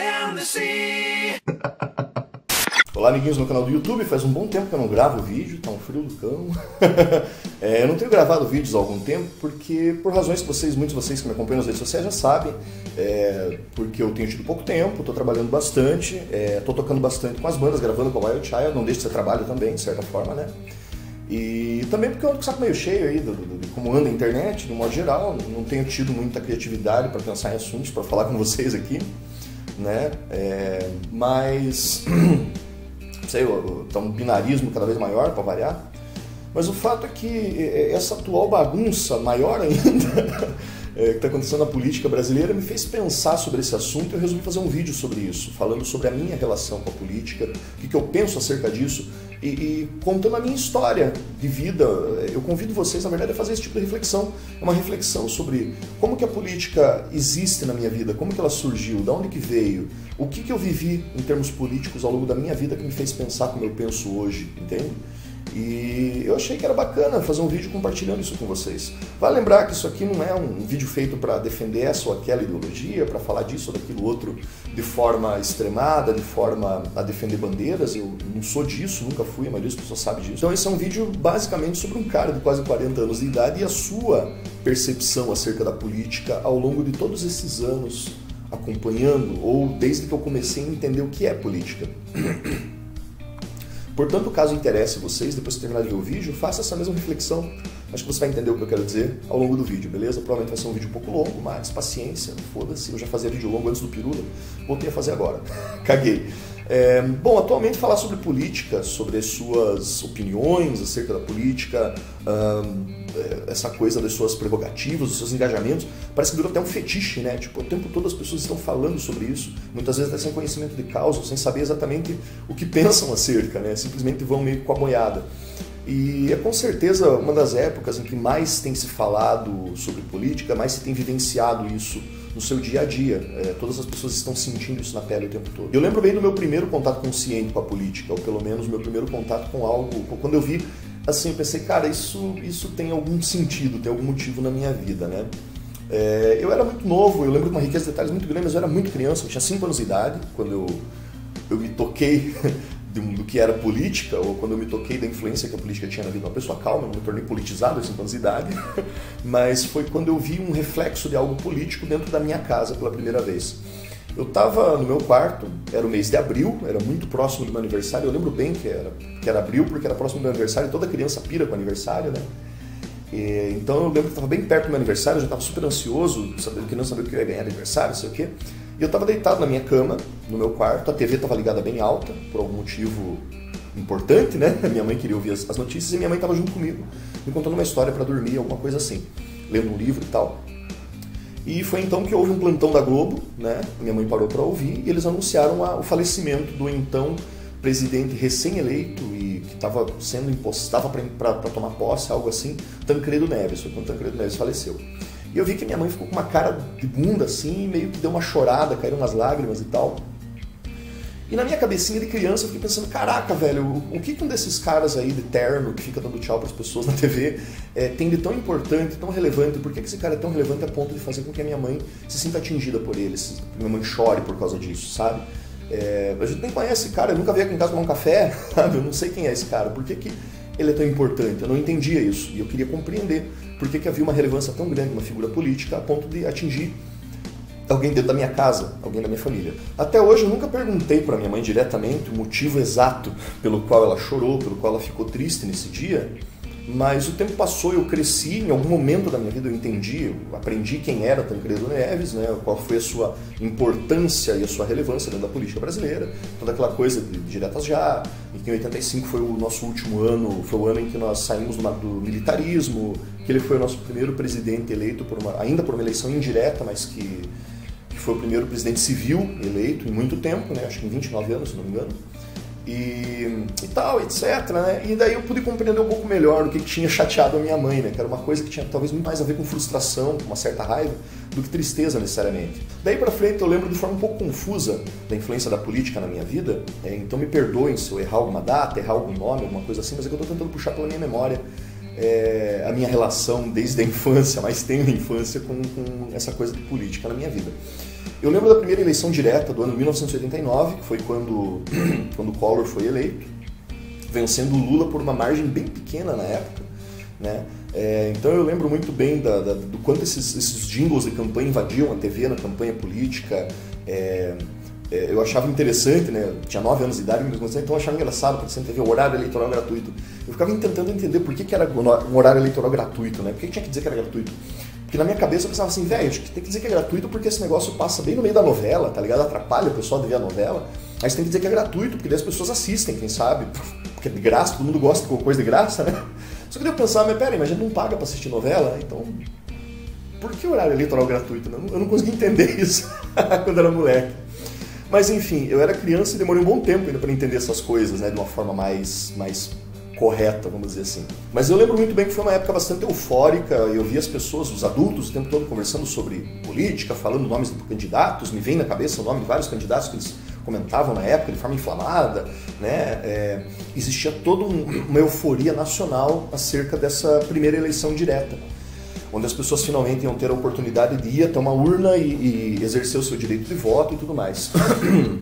am the sea. Olá, amiguinhos no canal do YouTube. Faz um bom tempo que eu não gravo vídeo, tá um frio do cão. Eu não tenho gravado vídeos há algum tempo porque, por razões que muitos de vocês que me acompanham nas redes sociais já sabem, porque eu tenho tido pouco tempo, tô trabalhando bastante, tô tocando bastante com as bandas, gravando com a Wild Child, não deixa de ser trabalho também, de certa forma, né? E também porque eu ando com o saco meio cheio aí de como anda a internet, de um modo geral, não tenho tido muita criatividade para pensar em assuntos, para falar com vocês aqui, né? Mas... sei, tá um binarismo cada vez maior, para variar. Mas o fato é que essa atual bagunça, maior ainda, que está acontecendo na política brasileira, me fez pensar sobre esse assunto e eu resolvi fazer um vídeo sobre isso, falando sobre a minha relação com a política, o que eu penso acerca disso e contando a minha história de vida. Eu convido vocês, na verdade, a fazer esse tipo de reflexão. É uma reflexão sobre como que a política existe na minha vida, como que ela surgiu, de onde que veio, o que eu vivi em termos políticos ao longo da minha vida que me fez pensar como eu penso hoje, entende? E eu achei que era bacana fazer um vídeo compartilhando isso com vocês. Vale lembrar que isso aqui não é um vídeo feito para defender essa ou aquela ideologia, para falar disso ou daquilo outro de forma extremada, de forma a defender bandeiras. Eu não sou disso, nunca fui, a maioria das pessoas sabe disso. Então esse é um vídeo basicamente sobre um cara de quase 40 anos de idade e a sua percepção acerca da política ao longo de todos esses anos acompanhando, ou desde que eu comecei a entender o que é política. Portanto, caso interesse vocês, depois que terminar de ver o vídeo, faça essa mesma reflexão. Acho que você vai entender o que eu quero dizer ao longo do vídeo, beleza? Provavelmente vai ser um vídeo um pouco longo, mas paciência, foda-se. Eu já fazia vídeo longo antes do Pirula, voltei a fazer agora. Caguei. Bom, atualmente falar sobre política, sobre as suas opiniões acerca da política, essa coisa das suas prerrogativas, dos seus engajamentos, parece que virou até um fetiche, né? Tipo, o tempo todo as pessoas estão falando sobre isso, muitas vezes até sem conhecimento de causa, sem saber exatamente o que pensam acerca, né? Simplesmente vão meio com a boiada. E é com certeza uma das épocas em que mais tem se falado sobre política, mais se tem vivenciado isso no seu dia a dia. Todas as pessoas estão sentindo isso na pele o tempo todo. Eu lembro bem do meu primeiro contato consciente com a política, ou pelo menos o meu primeiro contato com algo, quando eu vi, assim, eu pensei, cara, isso tem algum sentido, tem algum motivo na minha vida, né? Eu era muito novo, eu lembro de uma riqueza de detalhes muito grande, mas eu era muito criança, eu tinha 5 anos de idade, quando eu me toquei do que era política, ou quando eu me toquei da influência que a política tinha na vida de uma pessoa calma, não me tornei politizado aos 5 anos de idade, mas foi quando eu vi um reflexo de algo político dentro da minha casa pela primeira vez. Eu estava no meu quarto, era o mês de abril, era muito próximo do meu aniversário, eu lembro bem que era abril, porque era próximo do meu aniversário, toda criança pira com aniversário, né? Então eu lembro que estava bem perto do meu aniversário, eu já estava super ansioso, querendo saber o que eu ia ganhar de aniversário, não sei o quê. E eu estava deitado na minha cama, no meu quarto, a TV estava ligada bem alta, por algum motivo importante, né? Minha mãe queria ouvir as notícias e minha mãe estava junto comigo, me contando uma história para dormir, alguma coisa assim, lendo um livro e tal. E foi então que houve um plantão da Globo, né? Minha mãe parou para ouvir e eles anunciaram o falecimento do então presidente recém-eleito e que estava sendo impostado para tomar posse, algo assim, Tancredo Neves. Foi quando Tancredo Neves faleceu. E eu vi que minha mãe ficou com uma cara de bunda assim, meio que deu uma chorada, caíram umas lágrimas e tal. E na minha cabecinha de criança eu fiquei pensando, caraca, velho, o que um desses caras aí de terno que fica dando tchau para as pessoas na TV tem de tão importante, tão relevante? Por que esse cara é tão relevante a ponto de fazer com que a minha mãe se sinta atingida por ele, que minha mãe chore por causa disso, sabe? A gente nem conhece esse cara, eu nunca vi aqui em casa tomar um café, sabe? Eu não sei quem é esse cara, por que ele é tão importante? Eu não entendia isso e eu queria compreender por que havia uma relevância tão grande, uma figura política, a ponto de atingir alguém dentro da minha casa, alguém da minha família. Até hoje eu nunca perguntei para minha mãe diretamente o motivo exato pelo qual ela chorou, pelo qual ela ficou triste nesse dia, mas o tempo passou, eu cresci, em algum momento da minha vida eu entendi, eu aprendi quem era Tancredo Neves, né, qual foi a sua importância e a sua relevância dentro da política brasileira, toda aquela coisa de diretas já, e que em 85 foi o nosso último ano, foi o ano em que nós saímos do militarismo, que ele foi o nosso primeiro presidente eleito, ainda por uma eleição indireta, mas que foi o primeiro presidente civil eleito em muito tempo, né, acho que em 29 anos, se não me engano. E tal, etc, né? E daí eu pude compreender um pouco melhor o que tinha chateado a minha mãe, né? Que era uma coisa que tinha talvez muito mais a ver com frustração, com uma certa raiva, do que tristeza necessariamente. Daí pra frente eu lembro de forma um pouco confusa da influência da política na minha vida, então me perdoem se eu errar alguma data, errar algum nome, alguma coisa assim, mas é que eu tô tentando puxar pela minha memória a minha relação desde a infância, mais tenra infância, com essa coisa de política na minha vida. Eu lembro da primeira eleição direta do ano 1989, que foi quando o Collor foi eleito, vencendo o Lula por uma margem bem pequena na época, né? Então eu lembro muito bem do quanto esses jingles de campanha invadiam a TV na campanha política. Eu achava interessante, né? Eu tinha 9 anos de idade, então eu achava engraçado, porque sempre teve o horário eleitoral gratuito. Eu ficava tentando entender por que era um horário eleitoral gratuito, né? Por que tinha que dizer que era gratuito? Porque na minha cabeça eu pensava assim, velho, acho que tem que dizer que é gratuito porque esse negócio passa bem no meio da novela, tá ligado? Atrapalha o pessoal de ver a novela. Aí você tem que dizer que é gratuito, porque daí as pessoas assistem, quem sabe? Porque é de graça, todo mundo gosta de coisa de graça, né? Só que daí eu pensava, mas peraí, mas a gente não paga pra assistir novela, então por que horário eleitoral gratuito? Né? Eu não conseguia entender isso quando era moleque. Mas enfim, eu era criança e demorei um bom tempo ainda para entender essas coisas, né, de uma forma mais correta, vamos dizer assim. Mas eu lembro muito bem que foi uma época bastante eufórica, eu via as pessoas, os adultos, o tempo todo conversando sobre política, falando nomes de candidatos, me vem na cabeça o nome de vários candidatos que eles comentavam na época de forma inflamada, né? Existia toda uma euforia nacional acerca dessa primeira eleição direta, onde as pessoas finalmente iam ter a oportunidade de ir até uma urna e exercer o seu direito de voto e tudo mais.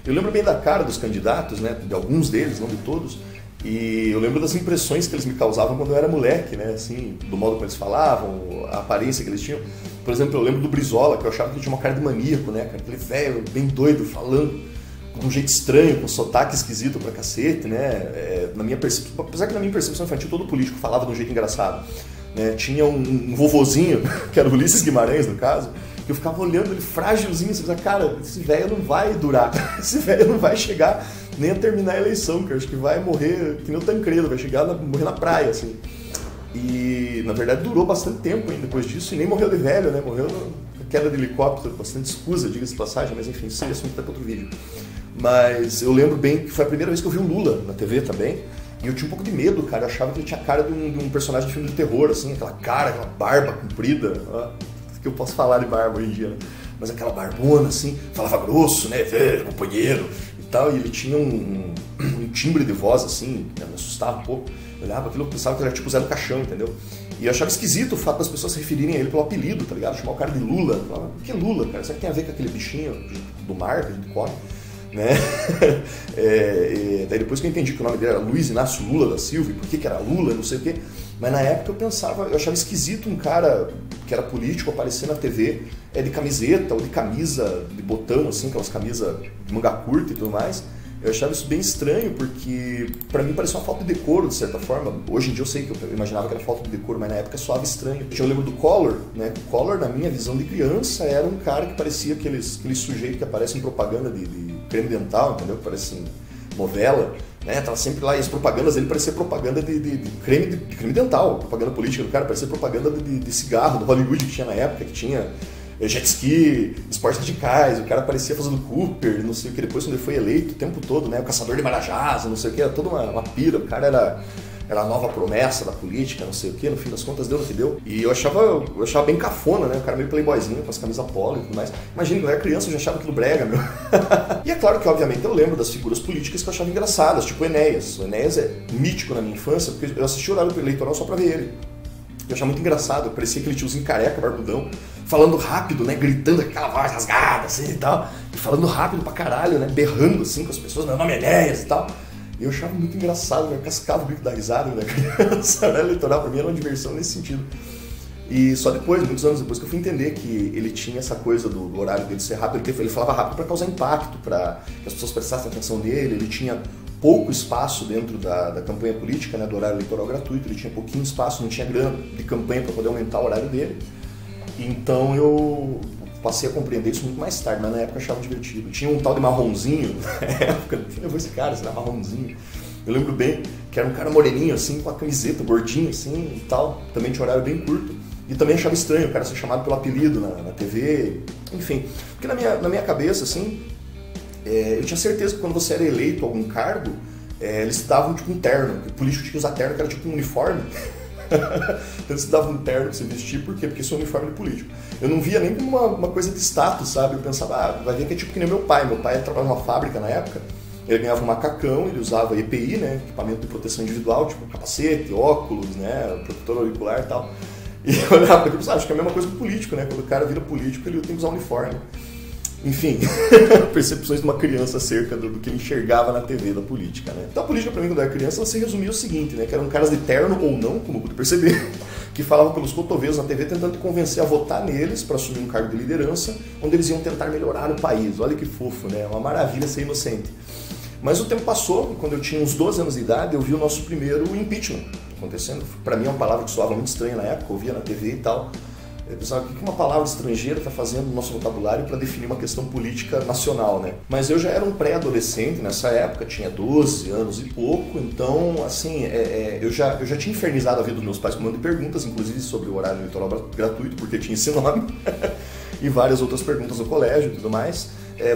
Eu lembro bem da cara dos candidatos, né, de alguns deles, não de todos, e eu lembro das impressões que eles me causavam quando eu era moleque, né, assim, do modo como eles falavam, a aparência que eles tinham. Por exemplo, eu lembro do Brizola, que eu achava que ele tinha uma cara de maníaco, né, aquele velho, bem doido, falando de um jeito estranho, com sotaque esquisito pra cacete, né, apesar que na minha percepção infantil todo político falava de um jeito engraçado. Né, tinha um vovozinho, que era o Ulisses Guimarães, no caso, que eu ficava olhando ele frágilzinho, você pensava, cara, esse velho não vai durar, esse velho não vai chegar nem a terminar a eleição, que eu acho que vai morrer que nem o Tancredo, vai morrer na praia, assim. E, na verdade, durou bastante tempo ainda depois disso, e nem morreu de velho, né, morreu na queda de helicóptero, bastante escusa, diga-se de passagem, mas enfim, isso seria assunto para outro vídeo. Mas eu lembro bem que foi a primeira vez que eu vi o Lula na TV também. E eu tinha um pouco de medo, cara. Eu achava que ele tinha a cara de um personagem de filme de terror, assim, aquela cara, aquela barba comprida. Que eu posso falar de barba hoje em dia, né? Mas aquela barbona, assim, falava grosso, né? Companheiro e tal. E ele tinha um timbre de voz, assim, né? Me assustava um pouco. Eu olhava aquilo, eu pensava que ele era tipo Zé do Caixão, entendeu? E eu achava esquisito o fato das pessoas se referirem a ele pelo apelido, tá ligado? Chamar o cara de Lula. Eu falava, o que é Lula, cara? Será que tem a ver com aquele bichinho do mar que a gente come? Né? Daí depois que eu entendi que o nome dele era Luiz Inácio Lula da Silva, e por que era Lula, não sei o quê, mas na época eu achava esquisito um cara que era político aparecer na TV de camiseta ou de camisa de botão, assim, aquelas camisas de manga curta e tudo mais. Eu achava isso bem estranho, porque pra mim parecia uma falta de decoro, de certa forma. Hoje em dia eu sei que eu imaginava que era falta de decoro, mas na época soava estranho. Eu lembro do Collor, né? O Collor, na minha visão de criança, era um cara que parecia aquele sujeito que aparece em propaganda de creme dental, entendeu? Que parece em novela, né? Tava sempre lá, e as propagandas dele pareciam propaganda de creme dental, propaganda política do cara, parecia propaganda de cigarro do Hollywood que tinha na época, que tinha jet ski, esportes radicais, o cara parecia fazendo Cooper, não sei o que, depois quando ele foi eleito o tempo todo, né? O caçador de marajás, não sei o que, era toda uma pira, o cara era a nova promessa da política, não sei o que, no fim das contas deu no que deu. E eu achava bem cafona, né? O cara meio playboyzinho, com as camisas polo e tudo mais. Imagina, quando eu era criança eu já achava aquilo brega, meu. E é claro que, obviamente, eu lembro das figuras políticas que eu achava engraçadas, tipo o Enéas. O Enéas é mítico na minha infância, porque eu assisti o horário eleitoral só pra ver ele. Eu achava muito engraçado, parecia aquele tiozinho careca, barbudão, falando rápido, né, gritando aquela voz rasgada, assim, e tal, e falando rápido pra caralho, né, berrando, assim, com as pessoas, meu nome é Enéas e tal. E eu achava muito engraçado, eu cascava o bico da risada, né, criança, né, eleitoral, pra mim era uma diversão nesse sentido. E só depois, muitos anos depois, que eu fui entender que ele tinha essa coisa do horário dele ser rápido, ele falava rápido pra causar impacto, pra que as pessoas prestassem atenção nele, ele tinha pouco espaço dentro da campanha política, né, do horário eleitoral gratuito, ele tinha pouquinho espaço, não tinha grana de campanha para poder aumentar o horário dele. Então eu passei a compreender isso muito mais tarde, mas na época eu achava divertido. Tinha um tal de Marronzinho, na época, eu vou esse cara, esse era Marronzinho. Eu lembro bem que era um cara moreninho, assim, com a camiseta, gordinho, assim, e tal, também tinha um horário bem curto. E também achava estranho o cara ser chamado pelo apelido na TV, enfim. Porque na minha cabeça, assim, eu tinha certeza que quando você era eleito a algum cargo, eles davam tipo um terno. O político tinha que usar terno, que era tipo um uniforme. Então eles davam um terno pra você vestir, por quê? Porque isso é um uniforme de político. Eu não via nem como uma coisa de status, sabe? Eu pensava, vai ver que é tipo que nem meu pai. Meu pai trabalhava numa fábrica na época, ele ganhava um macacão, ele usava EPI, né? Equipamento de proteção individual, tipo capacete, óculos, né? Protetor auricular e tal. E eu olhava pra ele e pensava, acho que é a mesma coisa que o político, né? Quando o cara vira político, ele tem que usar um uniforme. Enfim, percepções de uma criança acerca do que ele enxergava na TV da política, né? Então a política para mim, quando eu era criança, ela se resumia o seguinte, né? Que eram caras de terno ou não, como pude perceber, que falavam pelos cotovelos na TV tentando te convencer a votar neles para assumir um cargo de liderança, onde eles iam tentar melhorar o país. Olha que fofo, né? Uma maravilha ser inocente. Mas o tempo passou, e quando eu tinha uns 12 anos de idade, eu vi o nosso primeiro impeachment acontecendo. Para mim é uma palavra que soava muito estranha na época, eu via na TV e tal. Eu pensava, o que uma palavra estrangeira está fazendo no nosso vocabulário para definir uma questão política nacional, né? Mas eu já era um pré-adolescente nessa época, tinha 12 anos e pouco, então, assim, eu já tinha infernizado a vida dos meus pais com um monte de perguntas, inclusive sobre o horário eleitoral gratuito, porque tinha esse nome, e várias outras perguntas no colégio e tudo mais.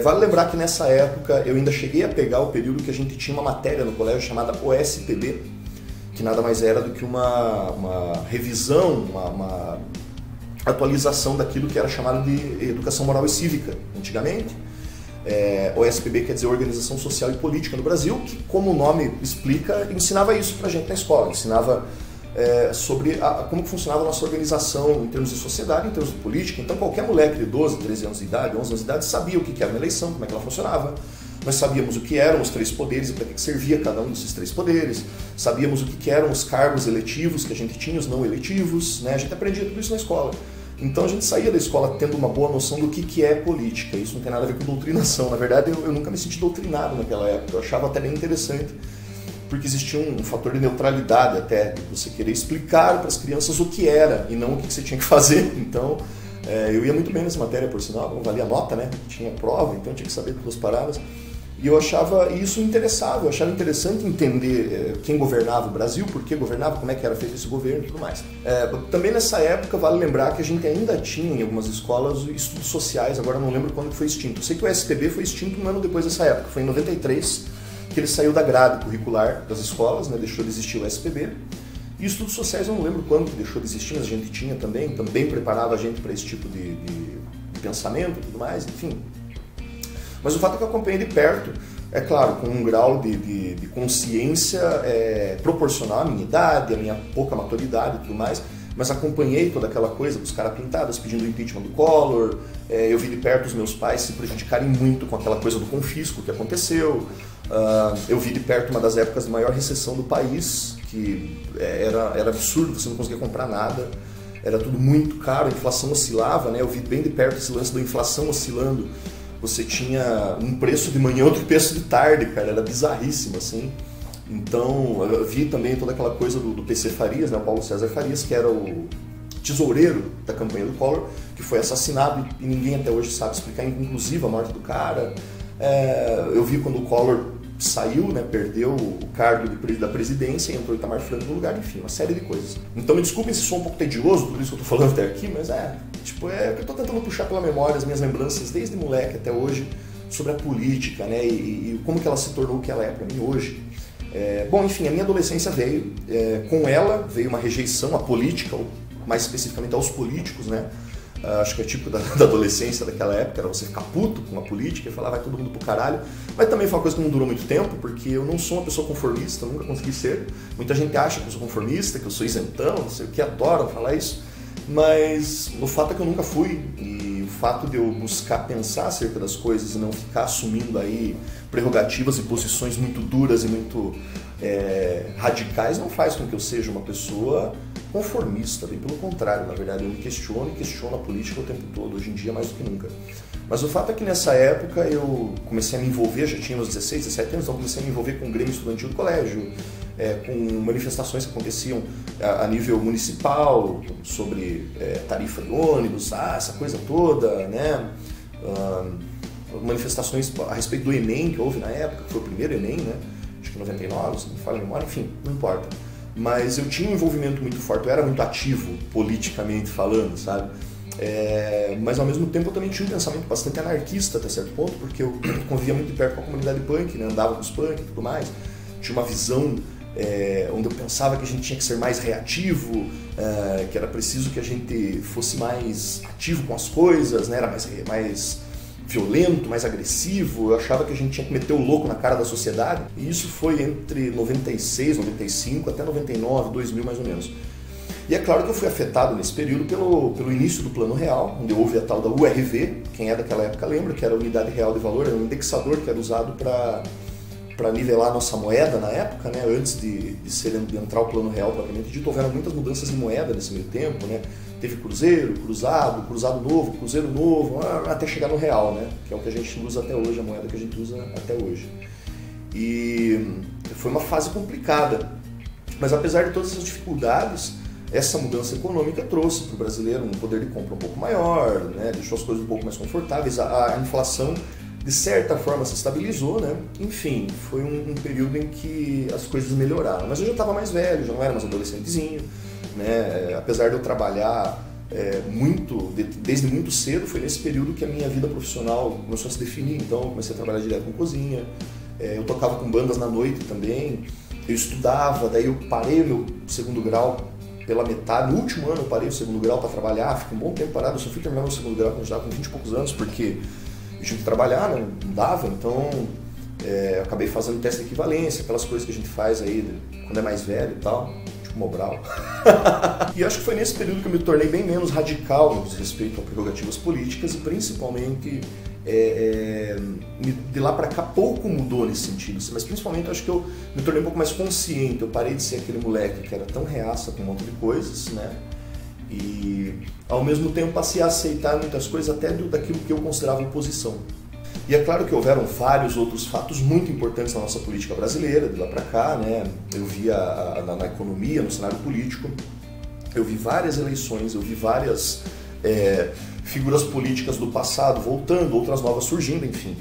Vale lembrar que nessa época eu ainda cheguei a pegar o período que a gente tinha uma matéria no colégio chamada OSPB, que nada mais era do que uma revisão, uma atualização daquilo que era chamado de educação moral e cívica, antigamente. OSPB quer dizer Organização Social e Política no Brasil, que, como o nome explica, ensinava isso pra gente na escola, ensinava sobre como funcionava a nossa organização em termos de sociedade, em termos de política. Então qualquer moleque de 12, 13 anos de idade, 11 anos de idade, sabia o que era uma eleição, como é que ela funcionava. Nós sabíamos o que eram os 3 poderes e para que servia cada um desses 3 poderes. Sabíamos o que eram os cargos eletivos que a gente tinha, os não eletivos, né? A gente aprendia tudo isso na escola. Então a gente saía da escola tendo uma boa noção do que é política. Isso não tem nada a ver com doutrinação. Na verdade, eu nunca me senti doutrinado naquela época. Eu achava até bem interessante, porque existia um fator de neutralidade até, de você querer explicar para as crianças o que era e não o que você tinha que fazer. Então, eu ia muito bem nessa matéria, por sinal, não valia nota, né? Tinha prova, então eu tinha que saber todas as paradas. E eu achava isso interessava, eu achava interessante entender quem governava o Brasil, por que governava, como é que era feito esse governo e tudo mais. Também nessa época, vale lembrar que a gente ainda tinha em algumas escolas estudos sociais, agora não lembro quando foi extinto. Eu sei que o SPB foi extinto um ano depois dessa época, foi em 93, que ele saiu da grade curricular das escolas, né, deixou de existir o SPB. E estudos sociais eu não lembro quando que deixou de existir, mas a gente tinha também preparava a gente para esse tipo de pensamento e tudo mais, enfim. Mas o fato é que eu acompanhei de perto, é claro, com um grau de consciência proporcional à minha idade, à minha pouca maturidade e tudo mais, mas acompanhei toda aquela coisa dos caras pintados pedindo o impeachment do Collor, eu vi de perto os meus pais se prejudicarem muito com aquela coisa do confisco que aconteceu, eu vi de perto uma das épocas de maior recessão do país, que era absurdo, você não conseguia comprar nada, era tudo muito caro, a inflação oscilava, né? Eu vi bem de perto esse lance da inflação oscilando. Você tinha um preço de manhã, outro preço de tarde, cara, era bizarríssimo, assim. Então, eu vi também toda aquela coisa do PC Farias, né, o Paulo César Farias, que era o tesoureiro da campanha do Collor, que foi assassinado e ninguém até hoje sabe explicar, inclusive a morte do cara. Eu vi quando o Collor saiu, né, perdeu o cargo da presidência e entrou o Itamar Franco no lugar, enfim, uma série de coisas. Então me desculpem se sou um pouco tedioso, tudo isso que eu tô falando até aqui, mas eu tô tentando puxar pela memória as minhas lembranças desde moleque até hoje sobre a política, né, e como que ela se tornou o que ela é para mim hoje. Bom, enfim, a minha adolescência veio, com ela veio uma rejeição à política, ou mais especificamente aos políticos, né. Acho que é tipo da adolescência daquela época, era você ficar puto com a política e falar vai todo mundo pro caralho. Mas também foi uma coisa que não durou muito tempo, porque eu não sou uma pessoa conformista, nunca consegui ser. Muita gente acha que eu sou conformista, que eu sou isentão, não sei o que, adoram falar isso. Mas o fato é que eu nunca fui, e o fato de eu buscar pensar acerca das coisas e não ficar assumindo aí prerrogativas e posições muito duras e muito radicais não faz com que eu seja uma pessoa conformista, bem pelo contrário, na verdade eu me questiono e questiono a política o tempo todo, hoje em dia mais do que nunca. Mas o fato é que nessa época eu comecei a me envolver, já tinha uns 16, 17 anos, então comecei a me envolver com o Grêmio Estudantil do colégio, com manifestações que aconteciam a nível municipal, sobre tarifa de ônibus, essa coisa toda, né? Manifestações a respeito do Enem que houve na época, que foi o primeiro Enem, né? Acho que em 99, se não me falha a memória, enfim, não importa. Mas eu tinha um envolvimento muito forte, eu era muito ativo, politicamente falando, sabe? Mas ao mesmo tempo eu também tinha um pensamento bastante anarquista até certo ponto, porque eu convivia muito de perto com a comunidade punk, né? Andava com os punk e tudo mais. Tinha uma visão onde eu pensava que a gente tinha que ser mais reativo, que era preciso que a gente fosse mais ativo com as coisas, né? Era mais violento, mais agressivo. Eu achava que a gente tinha que meter o louco na cara da sociedade. E isso foi entre 96, 95 até 99, 2000 mais ou menos. E é claro que eu fui afetado nesse período pelo início do Plano Real, onde houve a tal da URV, quem é daquela época lembra, que era a Unidade Real de Valor, era um indexador que era usado para nivelar a nossa moeda na época, né? Antes de entrar o Plano Real propriamente dito, houveram muitas mudanças de moeda nesse meio tempo, né? Teve cruzeiro, cruzado novo, cruzeiro novo, até chegar no real, né? Que é o que a gente usa até hoje, a moeda que a gente usa até hoje. E foi uma fase complicada, mas apesar de todas essas dificuldades, essa mudança econômica trouxe para o brasileiro um poder de compra um pouco maior, né? Deixou as coisas um pouco mais confortáveis, a inflação de certa forma se estabilizou, né? Enfim, foi um período em que as coisas melhoraram. Mas eu já estava mais velho, já não era mais adolescentezinho, né? Apesar de eu trabalhar desde muito cedo, foi nesse período que a minha vida profissional começou a se definir. Então eu comecei a trabalhar direto com cozinha, eu tocava com bandas na noite também, eu estudava, daí eu parei o meu segundo grau pela metade. No último ano eu parei o segundo grau para trabalhar, fiquei um bom tempo parado, eu só fui terminar o segundo grau quando eu estava com 20 e poucos anos, porque eu tinha que trabalhar, né? Não dava, então eu acabei fazendo teste de equivalência, aquelas coisas que a gente faz aí quando é mais velho e tal, tipo Mobral. E acho que foi nesse período que eu me tornei bem menos radical no que diz respeito a prerrogativas políticas e principalmente de lá para cá pouco mudou nesse sentido, mas principalmente acho que eu me tornei um pouco mais consciente, eu parei de ser aquele moleque que era tão reaça com um monte de coisas, né? E ao mesmo tempo passei a aceitar muitas coisas até daquilo que eu considerava oposição. E é claro que houveram vários outros fatos muito importantes na nossa política brasileira, de lá para cá, né? Eu vi na economia, no cenário político, eu vi várias eleições, eu vi várias figuras políticas do passado voltando, outras novas surgindo, enfim.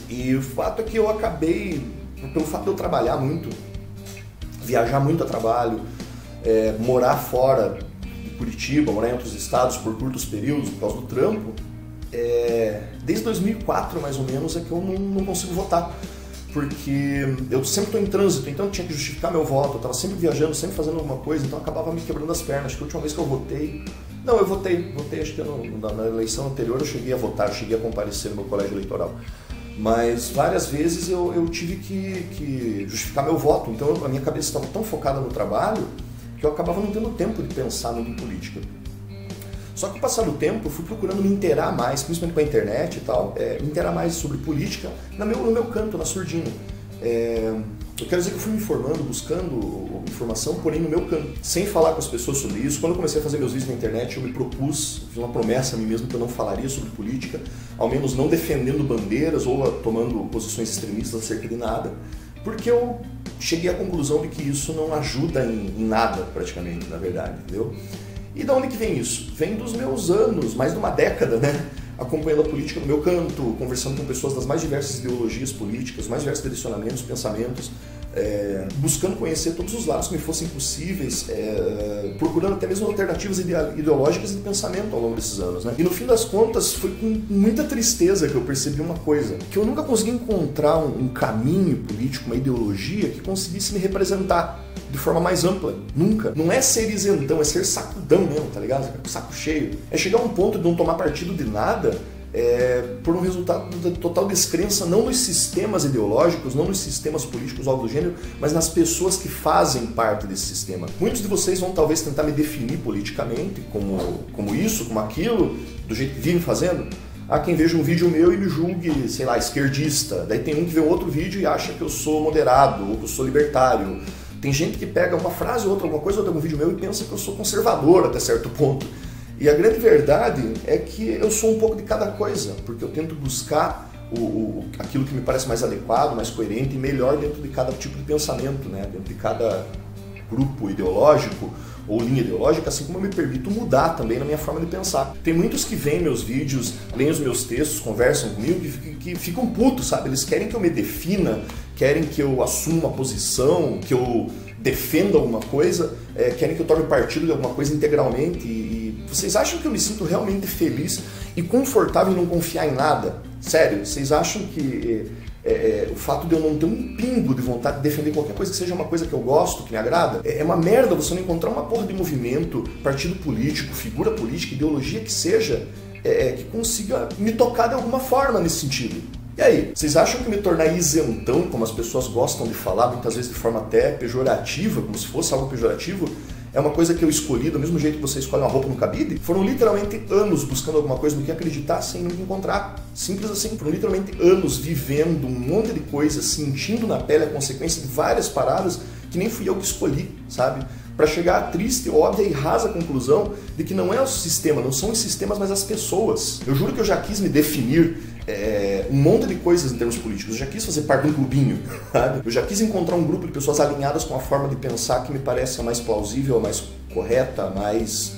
E o fato é que eu acabei, pelo fato de eu trabalhar muito, viajar muito a trabalho, morar fora de Curitiba, morar em outros estados por curtos períodos por causa do trampo, desde 2004 mais ou menos é que eu não consigo votar, porque eu sempre estou em trânsito, então eu tinha que justificar meu voto, eu estava sempre viajando, sempre fazendo alguma coisa, então eu acabava me quebrando as pernas. Acho que a última vez que eu votei, não, eu votei acho que na eleição anterior eu cheguei a votar, eu cheguei a comparecer no meu colégio eleitoral, mas várias vezes eu tive que justificar meu voto, então a minha cabeça estava tão focada no trabalho que eu acabava não tendo tempo de pensar muito em política. Só que com o passar do tempo eu fui procurando me inteirar mais, principalmente com a internet e tal, me inteirar mais sobre política no meu canto, na surdina. Eu quero dizer que eu fui me informando, buscando informação, porém no meu canto, sem falar com as pessoas sobre isso. Quando eu comecei a fazer meus vídeos na internet, eu me propus, fiz uma promessa a mim mesmo que eu não falaria sobre política, ao menos não defendendo bandeiras ou tomando posições extremistas acerca de nada, porque eu cheguei à conclusão de que isso não ajuda em nada, praticamente, na verdade, entendeu? E de onde que vem isso? Vem dos meus anos, mais de uma década, né? Acompanhando a política no meu canto, conversando com pessoas das mais diversas ideologias políticas, mais diversos direcionamentos, pensamentos, buscando conhecer todos os lados que me fossem possíveis, procurando até mesmo alternativas ideológicas e de pensamento ao longo desses anos, né? E no fim das contas foi com muita tristeza que eu percebi uma coisa, que eu nunca consegui encontrar um caminho político, uma ideologia que conseguisse me representar de forma mais ampla, nunca. Não é ser isentão, é ser sacudão mesmo, tá ligado? Saco cheio. É chegar a um ponto de não tomar partido de nada por um resultado da total descrença, não nos sistemas ideológicos, não nos sistemas políticos ou algo do gênero, mas nas pessoas que fazem parte desse sistema. Muitos de vocês vão talvez tentar me definir politicamente como isso, como aquilo, do jeito que vivem fazendo. Há quem veja um vídeo meu e me julgue, sei lá, esquerdista. Daí tem um que vê outro vídeo e acha que eu sou moderado ou que eu sou libertário. Tem gente que pega uma frase ou outra, alguma coisa, ou algum vídeo meu e pensa que eu sou conservador até certo ponto. E a grande verdade é que eu sou um pouco de cada coisa, porque eu tento buscar aquilo que me parece mais adequado, mais coerente e melhor dentro de cada tipo de pensamento, né? Dentro de cada grupo ideológico ou linha ideológica, assim como eu me permito mudar também na minha forma de pensar. Tem muitos que veem meus vídeos, leem os meus textos, conversam comigo, que ficam putos, sabe? Eles querem que eu me defina, querem que eu assuma uma posição, que eu defenda alguma coisa, querem que eu tome partido de alguma coisa integralmente. E vocês acham que eu me sinto realmente feliz e confortável em não confiar em nada? Sério, vocês acham que o fato de eu não ter um pingo de vontade de defender qualquer coisa que seja uma coisa que eu gosto, que me agrada, é uma merda você não encontrar uma porra de movimento, partido político, figura política, ideologia que seja, que consiga me tocar de alguma forma nesse sentido. E aí, vocês acham que me tornar isentão, como as pessoas gostam de falar, muitas vezes de forma até pejorativa, como se fosse algo pejorativo, É uma coisa que eu escolhi, do mesmo jeito que você escolhe uma roupa no cabide. Foram literalmente anos buscando alguma coisa no que acreditar sem nunca encontrar. Simples assim. Foram literalmente anos vivendo um monte de coisa, sentindo na pele a consequência de várias paradas que nem fui eu que escolhi, sabe? Para chegar à triste, óbvia e rasa conclusão de que não é o sistema, não são os sistemas, mas as pessoas. Eu juro que eu já quis me definir um monte de coisas em termos políticos. Eu já quis fazer parte de um clubinho, sabe? Eu já quis encontrar um grupo de pessoas alinhadas com a forma de pensar que me parece a mais plausível, a mais correta, a mais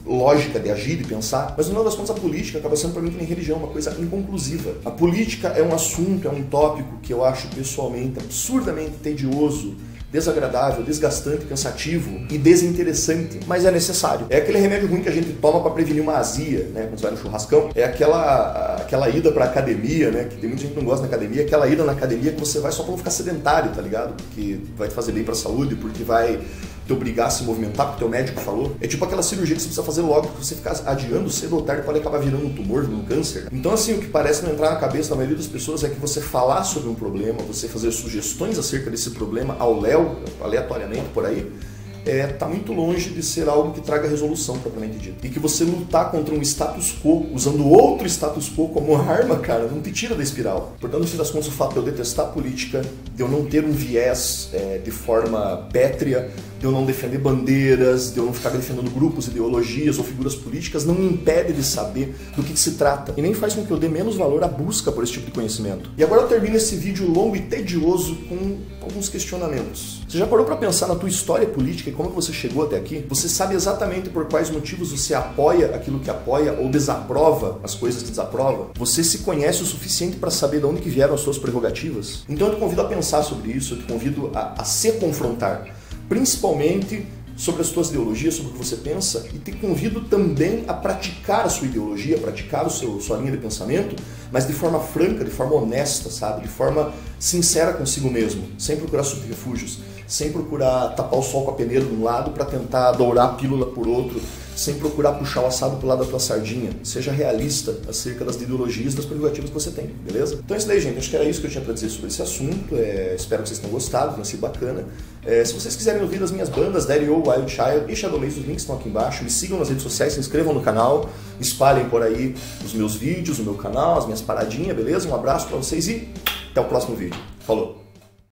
lógica de agir, de pensar. Mas no final das contas a política acaba sendo para mim que nem religião, uma coisa inconclusiva. A política é um assunto, é um tópico que eu acho pessoalmente absurdamente tedioso, desagradável, desgastante, cansativo e desinteressante, mas é necessário. É aquele remédio ruim que a gente toma para prevenir uma azia, né, quando você vai no churrascão. É aquela ida pra academia, né, que tem muita gente que não gosta da academia, aquela ida na academia que você vai só pra não ficar sedentário, tá ligado? Porque vai te fazer bem pra saúde, porque vai te obrigar a se movimentar, porque o teu médico falou. É tipo aquela cirurgia que você precisa fazer logo, porque você ficar adiando cedo ou tarde pode acabar virando um tumor, um câncer. Então assim, o que parece não entrar na cabeça da maioria das pessoas é que você falar sobre um problema, você fazer sugestões acerca desse problema ao léu, aleatoriamente por aí, tá muito longe de ser algo que traga resolução propriamente dito. E que você lutar contra um status quo, usando outro status quo como arma, cara, não te tira da espiral. Portanto, no fim das contas, o fato de eu detestar a política, de eu não ter um viés de forma pétrea, de eu não defender bandeiras, de eu não ficar defendendo grupos, ideologias ou figuras políticas, não me impede de saber do que se trata. E nem faz com que eu dê menos valor à busca por esse tipo de conhecimento. E agora eu termino esse vídeo longo e tedioso com alguns questionamentos. Você já parou para pensar na tua história política e como que você chegou até aqui? Você sabe exatamente por quais motivos você apoia aquilo que apoia ou desaprova as coisas que desaprova? Você se conhece o suficiente para saber de onde que vieram as suas prerrogativas? Então eu te convido a pensar sobre isso, eu te convido a se confrontar, principalmente sobre as tuas ideologias, sobre o que você pensa, e te convido também a praticar a sua ideologia, praticar sua linha de pensamento, mas de forma franca, de forma honesta, sabe? De forma sincera consigo mesmo, sem procurar subterfúgios, sem procurar tapar o sol com a peneira de um lado para tentar dourar a pílula por outro, sem procurar puxar o assado pro lado da tua sardinha. Seja realista acerca das ideologias e das prerrogativas que você tem, beleza? Então é isso daí, gente. Acho que era isso que eu tinha para dizer sobre esse assunto. Espero que vocês tenham gostado, tenha sido bacana. Se vocês quiserem ouvir as minhas bandas, Daddy-O, Wild Child e Shadowlace, os links estão aqui embaixo. Me sigam nas redes sociais, se inscrevam no canal, espalhem por aí os meus vídeos, o meu canal, as minhas paradinhas, beleza? Um abraço para vocês e até o próximo vídeo. Falou!